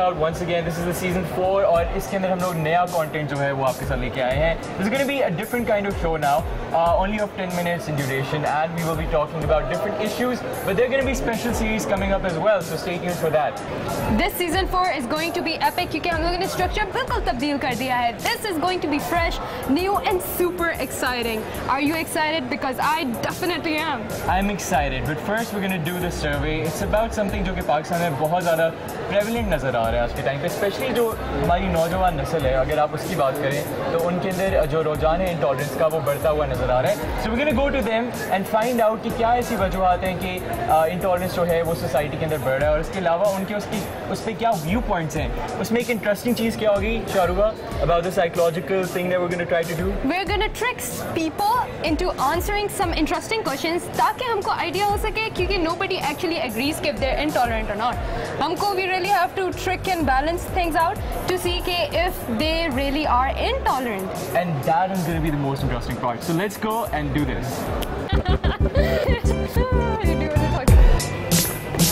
out once again. This is the season 4 और इसके अंदर हम लोग नया content जो है वो आपके साथ लेके आए हैं. This is going to be a different kind of show now, only of 10 minutes in duration, and we will be talking about different issues. But there are going to be special series coming up as well, so stay tuned for that. This season 4 is going to be epic क्योंकि हम लोगों ने structure बिल्कुल तब्दील कर दिया है. This is going to be fresh, new, and super exciting. Are you excited? Because I definitely am. I'm excited, but first we're going to do the survey. It's about something जो कि पाकिस्तान में बहुत ज़्यादा prevalent नज़र आ रहा है आज के टाइम पे, especially जो हमारी नौजवान नस्ल है. अगर आप उसकी बात करें तो उनके अंदर जो रुझान है इंटॉलरेंस का वो बढ़ता हुआ नज़र आ रहा है. So we're going to go to them and find out कि क्या ऐसी वजूहात हैं कि इंटॉलरेंस जो है वो सोसाइटी के अंदर बढ़ रहा है, और इसके अलावा उनके उस पर क्या व्यू पॉइंट्स हैं. उसमें एक इंटरेस्टिंग चीज़ क्या होगी शाहरुगा, about the psychological thing that we're going to try to do? We're going to trick people into answering some interesting questions ताकि हमको आइडिया हो सके, क्योंकि nobody actually agrees if they're intolerant or not. हमको we really have to trick and balance things out to see if they really are intolerant. And that is going to be the most interesting part. So let's go and do this.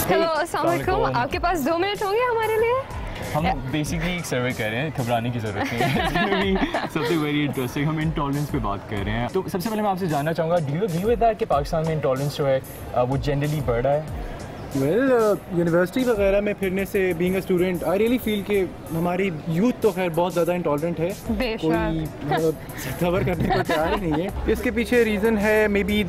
Hello, अस्सलाम वालेकुम. आपके पास 2 minute होंगे हमारे लिए? हम basically एक सर्वे कर रहे हैं, घबराने की ज़रूरत नहीं है. सबसे वेरी इंटरेस्टिंग, हम इंटॉलरेंस पे बात कर रहे हैं. तो सबसे पहले मैं आपसे जानना चाहूँगा, do you agree with that कि पाकिस्तान में इंटॉलरेंस जो है वो जनरली बढ़ रहा है? वेल यूनिवर्सिटी वगैरह में फिरने से being a student I really feel कि हमारी यूथ तो खैर बहुत ज़्यादा इंटॉलरेंट है, कोई खबर करने को तैयार ही नहीं है. इसके पीछे रीज़न है मे बी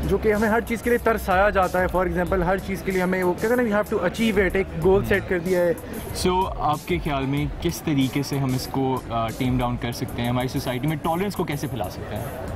जो कि हमें हर चीज़ के लिए तरसाया जाता है. फॉर एग्जांपल हर चीज़ के लिए हमें वो कहते हैं ना, we have to achieve it, एक गोल सेट कर दिया है. सो आपके ख्याल में किस तरीके से हम इसको टेम डाउन कर सकते हैं, हमारी सोसाइटी में टॉलरेंस को कैसे फैला सकते हैं?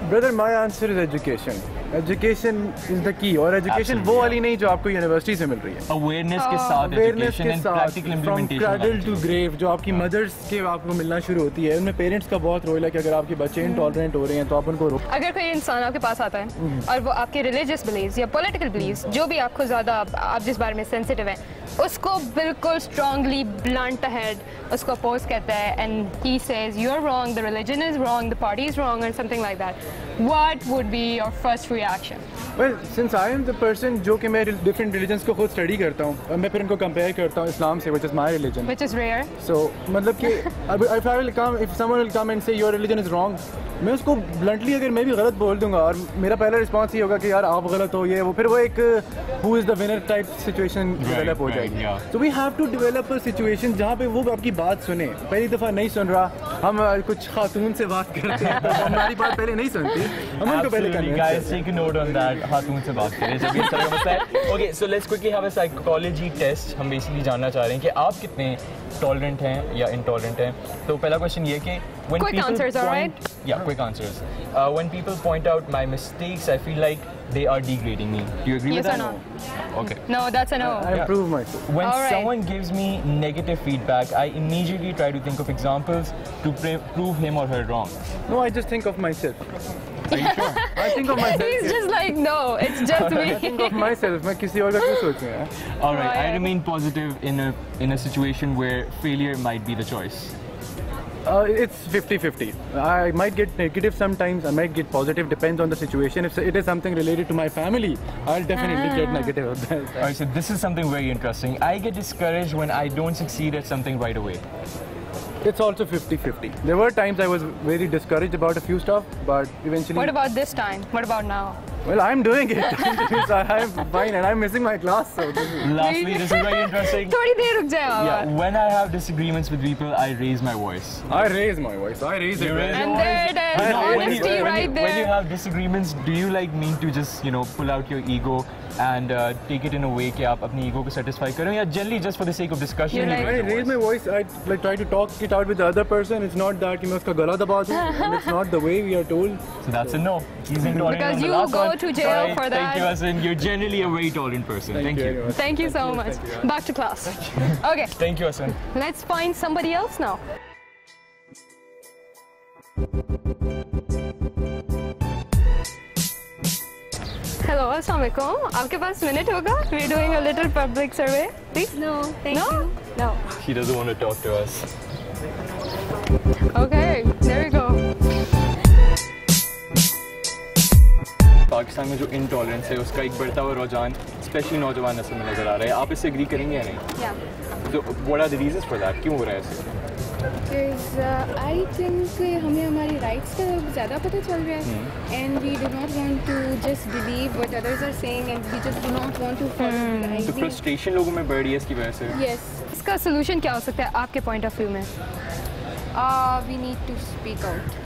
Brother my answer is education. Education is the key, और एजुकेशन वो वाली नहीं जो आपको यूनिवर्सिटी से मिल रही है. अवेयरनेस के साथ education and practical implementation, from cradle to grave, जो आपकी मदर्स के आपको मिलना शुरू होती है. उनमें पेरेंट्स का बहुत रोल है कि अगर आपके बच्चे इंटॉलरेंट हो रहे हैं तो आप उनको रोक. अगर कोई इंसान आपके पास आता है और वो आपके रिलीजियस बिलीव्स या पॉलिटिकल बिलीव्स, जो भी आपको ज़्यादा आप जिस बारे में सेंसिटिव हैं, उसको बिल्कुल स्ट्रांगली ब्लंट हेड उसको अपोज कहता है, and he says you are wrong, the religion is wrong, the party is wrong, और something like that, what would be your first reaction? Well since I am the person जो कि मैं different religions को खुद study करता हूँ और मैं फिर उनको कंपेयर करता हूँ इस्लाम से, which is my religion, which is rare. So मतलब कि if someone will come and say your religion is wrong, मैं उसको ब्लंटली अगर मैं भी गलत बोल दूंगा और मेरा पहला रिस्पांस ये होगा कि यार आप गलत हो, ये वो, फिर वो एक who is the winner type situation develop हो जाएगी. तो we have to develop a situation जहाँ पे वो आपकी बात सुने. पहली दफ़ा नहीं सुन रहा, हम कुछ खातून से बात करते हैं तो हमारी बात पहले नहीं सुनती, हम उनको पहले करते हैं. Guys, take a note on that. खातून से बात करें जब इस तरह का मसला है. Okay, so let's quickly have a psychology test. हम बेसिकली जानना चाह रहे हैं कि आप कितने टॉलरेंट हैं या इंटॉलरेंट हैं. तो पहला क्वेश्चन ये कि when quick people answers, all right? Yeah, quick answers. When people point out my mistakes, I feel like they are degrading me. Do you agree with that? Yes or no? Okay. No, that's a no. I improve myself. When All right. someone gives me negative feedback, I immediately try to think of examples to prove him or her wrong. No, I just think of myself. Are you sure? I think of myself. He's just like, no, it's just me. I think of myself. मैं किसी और का क्यों सोचूं यार? All right, I yeah. remain positive in a situation where failure might be the choice. It's 50-50. I might get negative sometimes, I might get positive, depends on the situation. If it is something related to my family, I'll definitely get negative of that. Alright, so this is something very interesting. I get discouraged when I don't succeed at something right away. It's also 50-50. There were times I was very discouraged about a few stuff, but eventually... What about this time? What about now? Well, I'm doing it. I'm fine and I'm missing my class, so... Lastly, this is very interesting. थोड़ी देर रुक जाओ. Yeah, when I have disagreements with people, I raise my voice. I raise my voice. I raise it. And there it is, honesty right there. When you have disagreements, do you like mean to just, you know, pull out your ego and take it in a way कि आप अपनी ego को satisfy करें, या generally just for the sake of discussion? You're like, I raise my voice. I like try to talk it out with the other person. It's not that कि मैं उसका गला दबा दूँ. It's not the way we are told. So that's a no. He's intolerant. Because on the you last go one. to jail Alright, for Thank you, that. Hassan. You're generally a very tolerant person. Thank you. very much. Thank you so much. Back to class. Okay, Thank you, Hassan. let's find somebody else now. Hello, assalamu alaikum. आपके पास minute होगा? We're doing a little public survey. Please? No, thank No? you. No. He doesn't want to talk to us. Okay, there we go. Pakistan में जो intolerance है उसका एक बढ़ता हुआ रुझान स्पेशली नौजवान नस्ल में नज़र आ रहा है. आप इससे एग्री करेंगे या नहीं? Yeah. So what are the reasons for that? क्यों हो रहा है ऐसे? Because I think हमें हमारी rights का ज़्यादा पता चल रहा है and we do not want to just believe what others are saying and we just do not want to follow the तो frustration लोगों में बढ़ रही है इसकी वजह से? Yes. इसका solution क्या हो सकता है आपके point of view में? We need to speak out.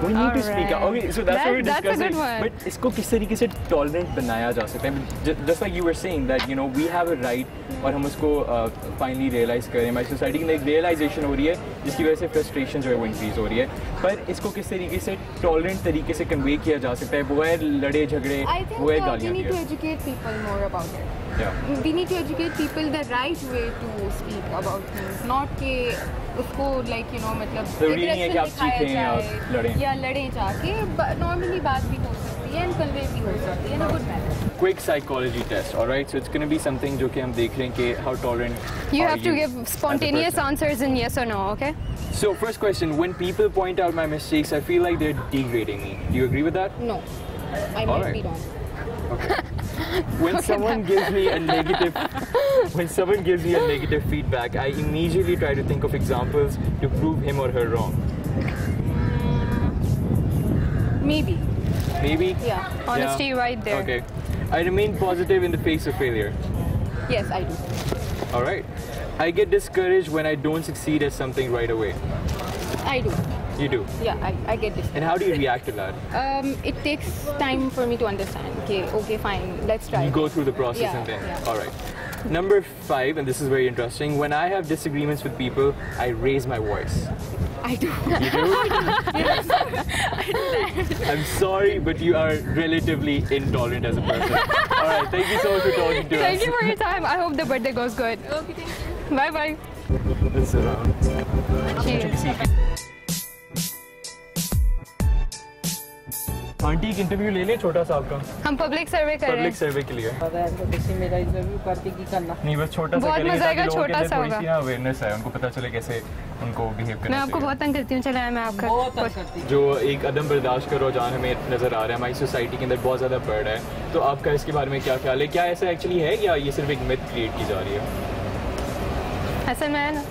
We need to speak out. Okay, so that's what we're That's a discussing. good one. But इसको किस तरीके से tolerant बनाया जा सकता है? Just like you were saying that you know we have a right और हम उसको finally realize करें. हमारी society के अंदर एक realization हो रही है जिसकी वजह से frustration जो है वो increase हो रही है. पर इसको किस तरीके से tolerant तरीके से convey किया जा सकता है? वो है लड़े झगड़े, I think वो है we गालियाँ need to दिए. educate people more about it. Yeah. We need to educate people the right way to speak about things, not कि उसको like you know मतलब जरूरी नहीं है कि आप दिखाया चीखें या जाए लड़ें. या लड़ें जाके नॉर्मली बात भी हो सकती है and convey भी हो सकती है in a good manner. Quick psychology test, all right? So it's going to be something जो कि हम देख रहे हैं कि how tolerant You are have to give as a spontaneous person? answers in yes or no, okay? So first question, when people point out my mistakes, I feel like they're degrading me. Do you agree with that? No, I might Alright. be wrong. When someone gives me a negative, when someone gives me a negative feedback, I immediately try to think of examples to prove him or her wrong. Maybe. Maybe? Yeah. Honesty right there. Okay. I remain positive in the face of failure. Yes, I do. All right. I get discouraged when I don't succeed at something right away. I do. You do. Yeah, I get this. And how do you react to that? It takes time for me to understand. Okay, fine, let's try. You go through the process Yeah, and then. yeah. All right. Number 5, and this is very interesting. When I have disagreements with people, I raise my voice. I do. You do? I'm sorry, but you are relatively intolerant as a person. All right. Thank you so much for talking to us. Thank you for your time. I hope the birthday goes good. Okay, thank you. Bye bye. Let's sit down. Cheers. Aunty एक interview ले ले छोटा सा आपका हम public सर्वे कर रहे public हैं. सर्वे के लिए किसी मेरा इंटरव्यू करके की करना नहीं बस छोटा सा बहुत करेंगे मजा आएगा, ताकि लोगों के छोटा अंदर सा थोड़ी होगा. सी ना अवेयरनेस है उनको पता चले कैसे उनको बिहेव मैं करना आपको चाहिए बहुत तंग करती हूँ. चला मैं आपका बहुत तंग करती है। जो एक अदम बर्दाश्त का रुझान हमें नज़र आ रहा है हमारी सोसाइटी के अंदर बहुत ज़्यादा बढ़ रहा है. तो आपका इसके बारे में क्या ख्याल है? क्या ऐसा एक्चुअली है या ये सिर्फ एक मिथ क्रिएट की जा रही है? असल में है ना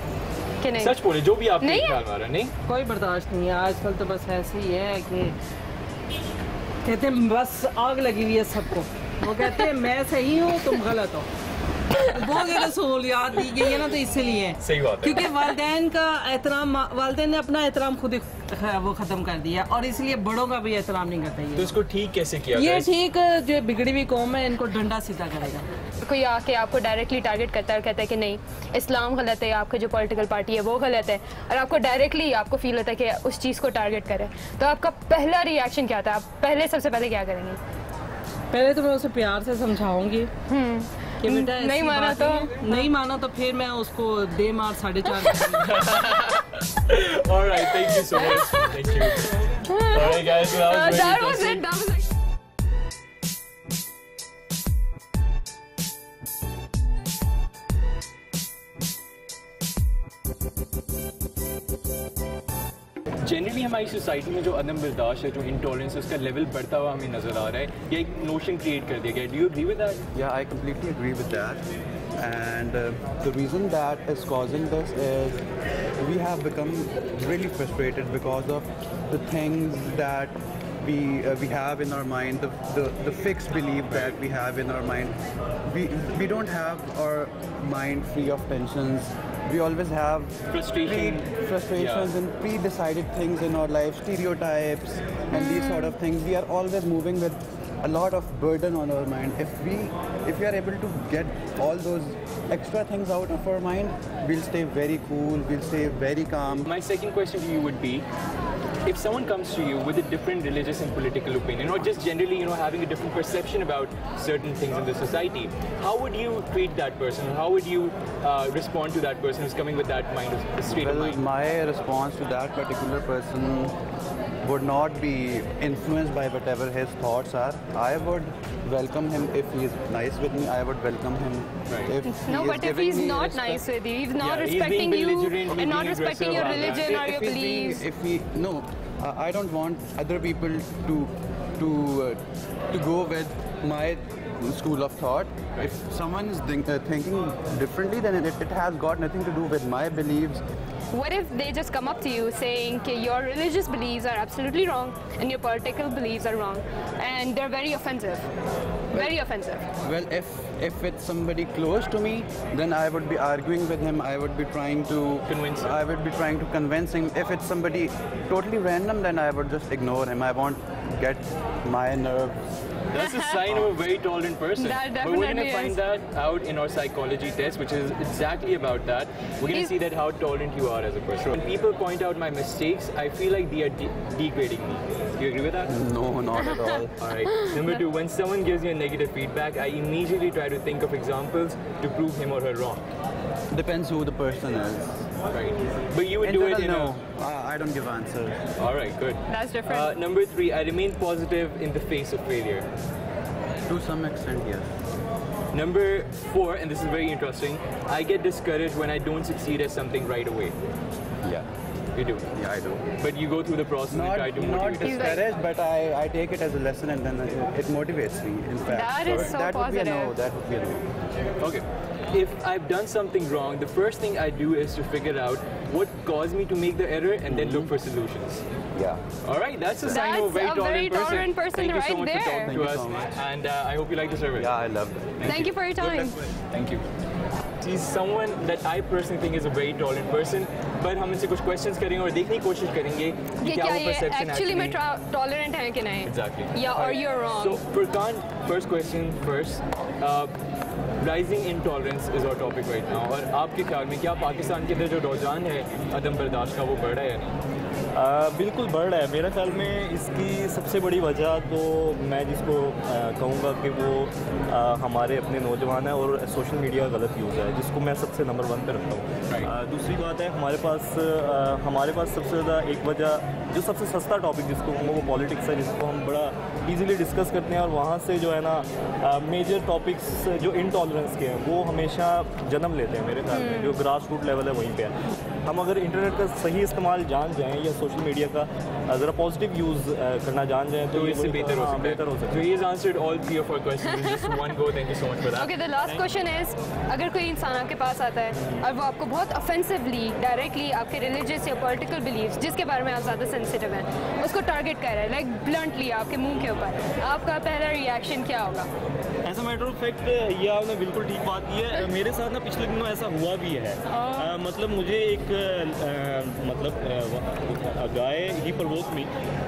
कि नहीं. सच बोले जो भी आपके नहीं है। ख्याल में आ रहा है. नहीं कोई बर्दाश्त नहीं है आजकल तो बस ऐसे ही है कि कहते हैं बस आग लगी हुई है सबको. वो कहते हैं मैं सही हूँ तुम गलत हो. बहुत ज़्यादा सहूलियात दी गई है ना तो इसीलिए सही बात है. क्योंकि वालिदैन का एहतराम वालिदैन ने अपना एहतराम खुद ही वो ख़त्म कर दिया और इसलिए बड़ों का भी एहतराम नहीं करता तो ये. इसको ठीक कैसे किया ये जाए? ठीक जो बिगड़ी हुई कौम है इनको डंडा सीधा करेगा. कोई आके आपको डायरेक्टली टारगेट करता है और कहता है कि नहीं इस्लाम गलत है, आपका जो पॉलिटिकल पार्टी है वो गलत है, और आपको डायरेक्टली आपको फील होता है कि उस चीज़ को टारगेट करे, तो आपका पहला रिएक्शन क्या था? आप पहले सबसे पहले क्या करेंगे? पहले तो मैं उसे प्यार से समझाऊंगी कि बेटा ऐसी नहीं माना बात तो? नहीं माना तो फिर मैं उसको दे मार 4.5. All right, thank you so much. Thank you. All right, guys, well, that was very That was interesting. it. That was it. Generally हमारी सोसाइटी में जो अदम बर्दाश्त है, जो इंटॉलरेंस है, उसका लेवल बढ़ता हुआ हमें नज़र आ रहा है या एक नोशन क्रिएट कर दिया गया. Do you agree with that? Yeah, I completely agree with that. And the reason that is causing this is we have become really frustrated because of the things that we have in our mind, the fixed belief that we have in our mind. We don't have our mind free of tensions. We always have frustrations and pre-decided things in our life, stereotypes and these sort of things. We are always moving with a lot of burden on our mind. If we are able to get all those extra things out of our mind, we'll stay very cool, we'll stay very calm. My second question to you would be, if someone comes to you with a different religious and political opinion, or just generally, having a different perception about certain things in the society, how would you treat that person? How would you respond to that person who's coming with that state of Well, mind? my response to that particular person would not be influenced by whatever his thoughts are. I would welcome him if he is nice with me. I would welcome him Right. if he No, is but if giving he's me not respect. nice with you, he's not Yeah, he's respecting being you belligerent, he's and not being respecting your aggressive religion or If your he's being- beliefs. if we no, I don't want other people to go with school of thought. If someone is thinking differently, then it has got nothing to do with my beliefs. What if they just come up to you saying that your religious beliefs are absolutely wrong and your political beliefs are wrong, and they're very offensive? Very offensive. Well, if it's somebody close to me, then I would be arguing with him. I would be trying to Convince him. I would be trying to convince him. If it's somebody totally random, then I would just ignore him. I won't get my nerves. That's a sign of a very tolerant person. That But we're going definitely to find is. that out in our psychology test, which is exactly about that. We're going to see that how tolerant you are as a person. When people point out my mistakes, I feel like they are degrading me. Do you agree with that? No, not at all. All right. Number two, when someone gives you a negative feedback, I immediately try to think of examples to prove him or her wrong. Depends who the person is. Right. But you would In do it general, in no. I don't give answers. All right, good. That's different. Number three, I remain positive in the face of failure. To some extent, yes. Number four, and this is very interesting, I get discouraged when I don't succeed at something right away. Yeah. You do. Yeah, I do. But you go through the process and try to Not motivate yourself. discouraged, but I take it as a lesson, and then it motivates me. In fact, That is so that would be a no. positive. That would be a no. Okay. If I've done something wrong, the first thing I do is to figure out what caused me to make the error and then look for solutions. Yeah. All right, that's a sign of a very That's a very tolerant tolerant person Thank you so right much there. for talking Thank to you us, so much. and I hope you like the survey. Yeah, I love it. Thank you for your time. Thank you. He's someone that I personally think is a very tolerant person, but हम इनसे कुछ questions करेंगे और देखने की कोशिश करेंगे कि ये क्या क्या वो ये perception actually में actually tolerant है कि नहीं? Exactly. Yeah, or Alright. you're wrong. So, Furqan, first question first. Rising intolerance is our topic right now. और आपके ख्याल में क्या पाकिस्तान के अंदर जो रुझान है अदम बर्दाश्त का वो बढ़ रहा है या नहीं? बिल्कुल बढ़ रहा है। मेरे ख्याल में इसकी सबसे बड़ी वजह तो मैं जिसको कहूँगा कि वो हमारे अपने नौजवान हैं और सोशल मीडिया का गलत यूज़ है, जिसको मैं सबसे नंबर 1 पे रखता हूँ। दूसरी बात है हमारे पास सबसे ज़्यादा एक वजह जो सबसे सस्ता टॉपिक जिसको वो पॉलिटिक्स है, जिसको हम बड़ा इजीली डिस्कस करते हैं और वहाँ से जो है ना मेजर टॉपिक्स जो इनटॉलरेंस के हैं वो हमेशा जन्म लेते हैं। मेरे ख्याल में जो ग्रास रूट लेवल है वहीं पे है। हम अगर इंटरनेट का सही इस्तेमाल जान जाएँ या सोशल मीडिया का ज़रा पॉजिटिव यूज़ करना जान जाएँ तो इससे बेहतर हो सकता है। So he has answered all 3 of our questions in just one go. Thank you so much for that. Okay, the last question is, अगर कोई इंसान आपके पास आता है और वो आपको बहुत offensively, directly आपके religious या political beliefs जिसके बारे में आप ज़्यादा sensitive हैं, उसको target कर रहा है, like bluntly आपके मुंह के ऊपर, आपका पहला reaction क्या होगा? As a matter of fact ये आपने बिल्कुल ठीक बात की है। मेरे साथ ना पिछले दिनों ऐसा हुआ भी है। मतलब मुझे एक गाय ही प्रवोक मी,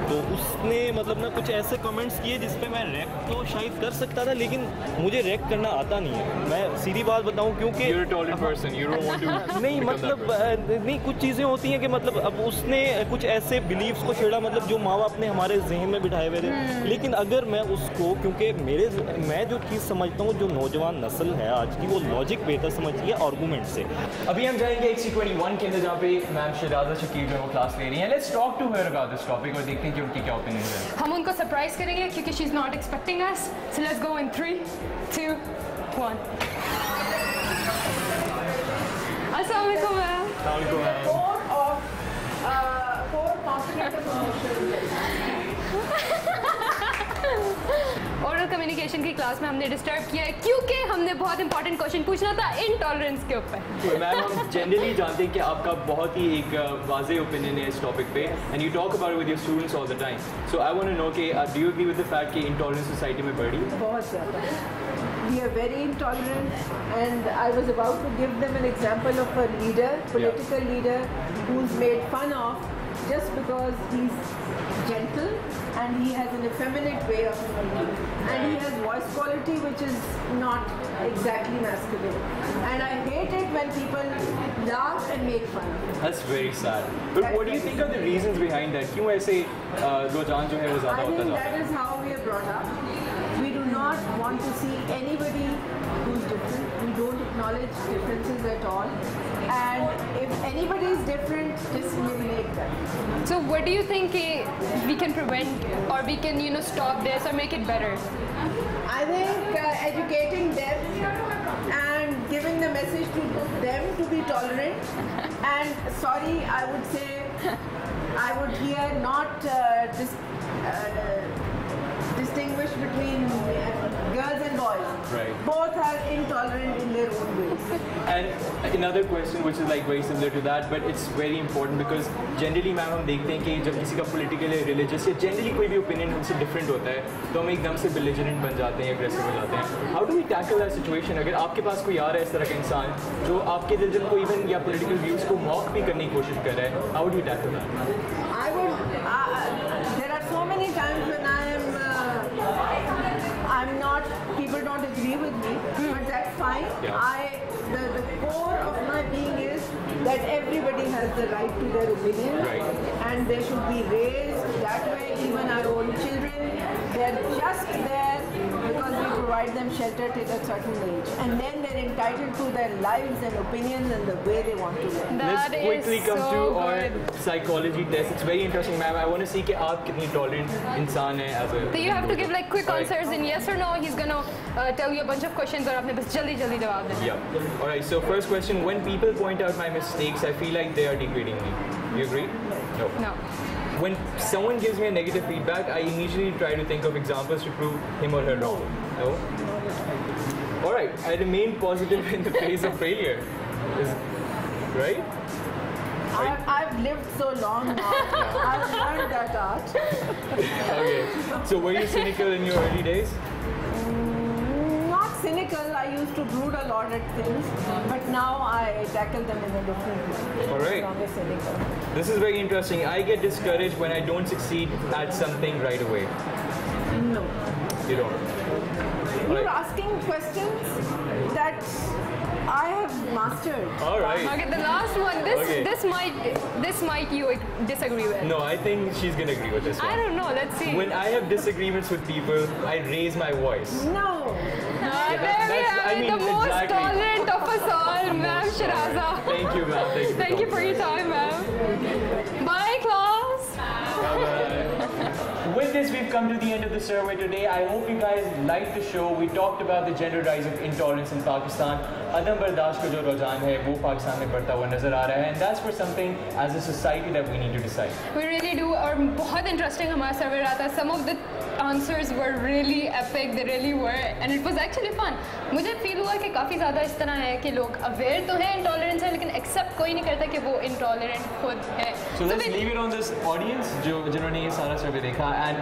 तो उसने मतलब ना कुछ ऐसे कमेंट्स किए जिस पे मैं रिएक्ट तो शायद कर सकता था, लेकिन मुझे रिएक्ट करना आता नहीं है। मैं सीधी बात बताऊं क्योंकि You're a tolerant person. You don't want to नहीं become मतलब that person. नहीं कुछ चीज़ें होती हैं कि मतलब अब उसने कुछ ऐसे बिलीव्स को छेड़ा मतलब जो माँ बाप ने हमारे जहन में बिठाए हुए थे, लेकिन अगर मैं उसको क्योंकि मैं जो चीज़ समझता हूँ जो नौजवान नस्ल है आज की वो लॉजिक बेहतर समझती है आर्गूमेंट से। अभी हम जाएंगे XC21 के अंदर जहाँ पे मैम शहजादा शकील जो है वो क्लास ले रही हैं। Let's talk to her about this topic और देखते हैं कि उनकी क्या ओपिनियन है। हम उनको सरप्राइज करेंगे क्योंकि she is not expecting us, so let's go in 3, 2, 1। अस्सलाम वालेकुम मैम। ओरल कम्युनिकेशन की क्लास में हमने डिस्टर्ब किया है क्योंकि हमने बहुत इंपॉर्टेंट क्वेश्चन पूछना था इनटॉलरेंस के ऊपर। तो मैम हम जनरली जानते हैं कि आपका बहुत ही एक वाज़ेह ओपिनियन है इस टॉपिक पे and you talk about with your students all the time. So I want to know कि do you agree with the fact कि इंटॉलरेंस सोसाइटी में बढ़ी है? बहुत ज़्यादा। We are very intolerant, and I was about to give them an example of a leader, political leader, who's made fun of just because he's gentle and he has an effeminate way of speaking, and he has voice quality which is not exactly masculine, and I hate it when people laugh and make fun of it. That's very sad. But what do you think are the reasons behind that? क्यों ऐसे रुझान जो है वो ज़्यादा I होता think जाता that है? is how we are brought up. We do not want to see anybody who's different. We don't acknowledge differences at all. And if anybody is different, just eliminate them. So what do you think we can prevent or we can stop this or make it better? I think educating them and giving the message to them to be tolerant. And sorry, I would say, I would here not distinguish between girls and boys. Right. Both are intolerant in their own ways. And another question which is like very similar to that, but it's very important because generally ma'am हम देखते हैं कि जब किसी का political या religious या generally कोई भी opinion हमसे different होता है तो हम एकदम से belligerent बन जाते हैं, aggressive हो जाते हैं. How do we tackle that situation? अगर आपके पास कोई आ रहा है इस तरह का इंसान जो आपके religion को even या political views को mock भी करने की कोशिश कर रहा है, how would you tackle that? I would. There are so many times when I'm not. People don't agree with me, but that's fine. Yeah. The core of my being is that everybody has the right to their opinion, Right. and they should be raised that way. Even our own children, they're just there because we provide them shelter till a certain age, and then they're entitled to their lives and opinions and the way they want to live. Let's quickly come to our psychology test. It's very interesting, ma'am. I want to see कि आप कितनी tolerant इंसान हैं as a. So you have to give like quick Right. answers in yes or no. He's gonna tell you a bunch of questions और आपने बस जल्दी जल्दी जवाब देना. Yeah. All right. So first question: when people point out my mistakes, I feel like they are degrading me. You agree? No. No. When someone gives me a negative feedback, I immediately try to think of examples to prove him or her wrong. No. All right. I remain positive in the face of failure. Right? I've lived so long now. I've learned that art. Okay. So were you cynical in your early days? Not cynical. I used to brood a lot at things, but now I tackle them in a different way. All right. No longer cynical. This is very interesting. I get discouraged when I don't succeed at something right away. No. You don't. All You're right. asking questions that I have mastered. All right. Okay, the last one. Okay. This might you disagree with. No, I think she's gonna agree with this one. I don't know. Let's see. When I have disagreements with people, I raise my voice. No. There we that's- have I it, mean, the most exactly. tolerant of us all, ma'am Shiraza. Thank you, ma'am. Thank you. Thank you for your time, ma'am. Bye, class. With this, we've come to the end of the survey today. I hope you guys liked the show. We talked about the general rise of intolerance in Pakistan. अदम बर्दाश्त का जो रुझान है वो पाकिस्तान में बढ़ता हुआ नजर आ रहा है, and that's for something as a society that we need to decide. We really do. और बहुत interesting हमारा survey रहा था. Some of the answers were really epic. They really were, and it was actually fun. मुझे feel हुआ कि काफ़ी ज़्यादा इस तरह है कि लोग aware तो हैं intolerance है, लेकिन accept कोई नहीं करता कि वो intolerant खुद है. So let's leave it on this audience जिन्होंने ये सारा survey देखा, and